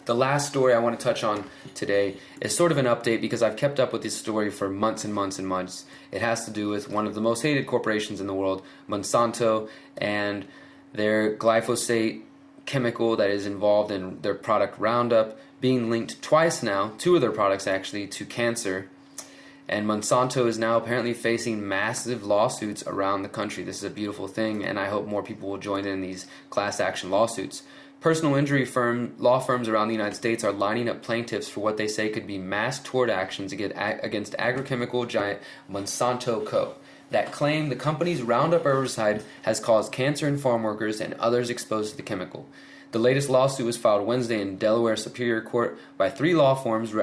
The last story I want to touch on today is sort of an update because I've kept up with this story for months and months and months. It has to do with one of the most hated corporations in the world, Monsanto, and their glyphosate chemical that is involved in their product Roundup being linked twice now, two of their products actually, to cancer. And Monsanto is now apparently facing massive lawsuits around the country. This is a beautiful thing, and I hope more people will join in these class action lawsuits. Personal injury law firms around the United States are lining up plaintiffs for what they say could be mass tort actions against agrochemical giant Monsanto Co. that claim the company's Roundup herbicide has caused cancer in farm workers and others exposed to the chemical. The latest lawsuit was filed Wednesday in Delaware Superior Court by three law firms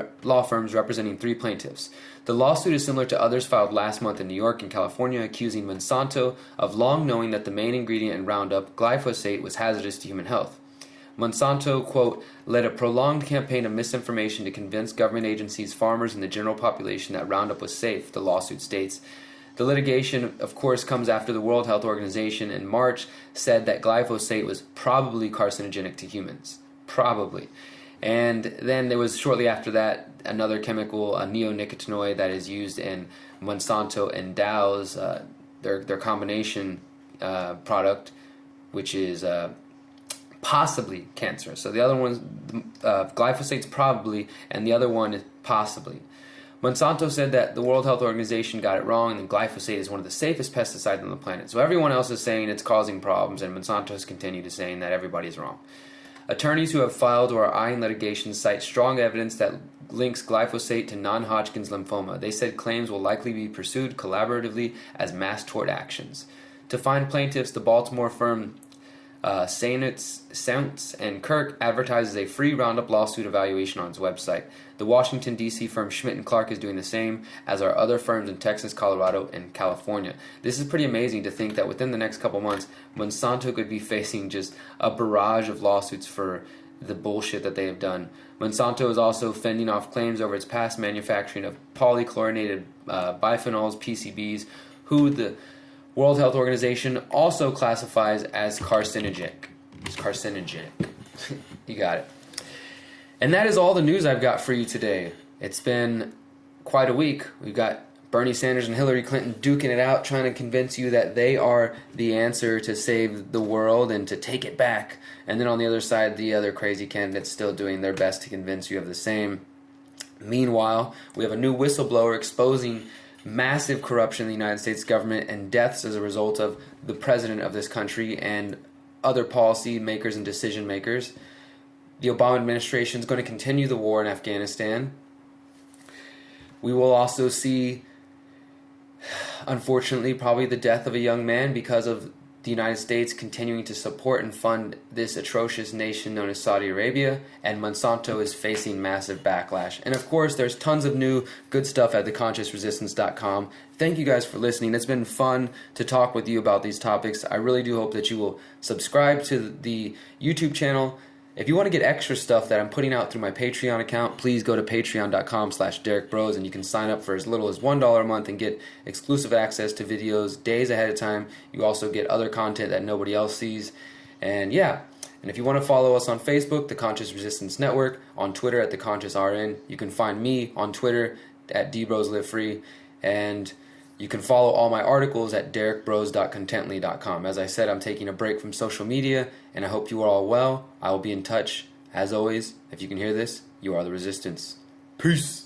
representing three plaintiffs. The lawsuit is similar to others filed last month in New York and California, accusing Monsanto of long knowing that the main ingredient in Roundup, glyphosate, was hazardous to human health. Monsanto, quote, led a prolonged campaign of misinformation to convince government agencies, farmers, and the general population that Roundup was safe, the lawsuit states. The litigation, of course, comes after the World Health Organization in March said that glyphosate was probably carcinogenic to humans. Probably. And then there was shortly after that another chemical, a neonicotinoid that is used in Monsanto and Dow's, their combination product, which is possibly cancerous. So the other one's glyphosate's probably, and the other one is possibly. Monsanto said that the World Health Organization got it wrong and that glyphosate is one of the safest pesticides on the planet. So everyone else is saying it's causing problems, and Monsanto has continued to saying that everybody's wrong. Attorneys who have filed or are eyeing litigation cite strong evidence that links glyphosate to non-Hodgkin's lymphoma. They said claims will likely be pursued collaboratively as mass tort actions. To find plaintiffs, the Baltimore firm Saints and Kirk advertises a free Roundup lawsuit evaluation on its website. The Washington, D.C. firm Schmidt & Clark is doing the same, as are other firms in Texas, Colorado, and California. This is pretty amazing to think that within the next couple months, Monsanto could be facing just a barrage of lawsuits for the bullshit that they have done. Monsanto is also fending off claims over its past manufacturing of polychlorinated biphenyls, PCBs, who the World Health Organization also classifies as carcinogenic. It's carcinogenic. You got it. And that is all the news I've got for you today. It's been quite a week. We've got Bernie Sanders and Hillary Clinton duking it out, trying to convince you that they are the answer to save the world and to take it back. And then on the other side, the other crazy candidates still doing their best to convince you of the same. Meanwhile, we have a new whistleblower exposing massive corruption in the United States government and deaths as a result of the president of this country and other policy makers and decision makers. The Obama administration is going to continue the war in Afghanistan. We will also see, unfortunately, probably the death of a young man because of the United States continuing to support and fund this atrocious nation known as Saudi Arabia, and Monsanto is facing massive backlash. And of course, there's tons of new good stuff at theconsciousresistance.com. Thank you guys for listening. It's been fun to talk with you about these topics. I really do hope that you will subscribe to the YouTube channel. If you want to get extra stuff that I'm putting out through my Patreon account, please go to patreon.com/DerekBros, and you can sign up for as little as $1 a month and get exclusive access to videos days ahead of time. You also get other content that nobody else sees. And yeah, and if you want to follow us on Facebook, The Conscious Resistance Network, on Twitter at TheConsciousRN, you can find me on Twitter at DBrosLiveFree, and you can follow all my articles at derekbros.contently.com. As I said, I'm taking a break from social media, and I hope you are all well. I will be in touch. As always, if you can hear this, you are the resistance. Peace.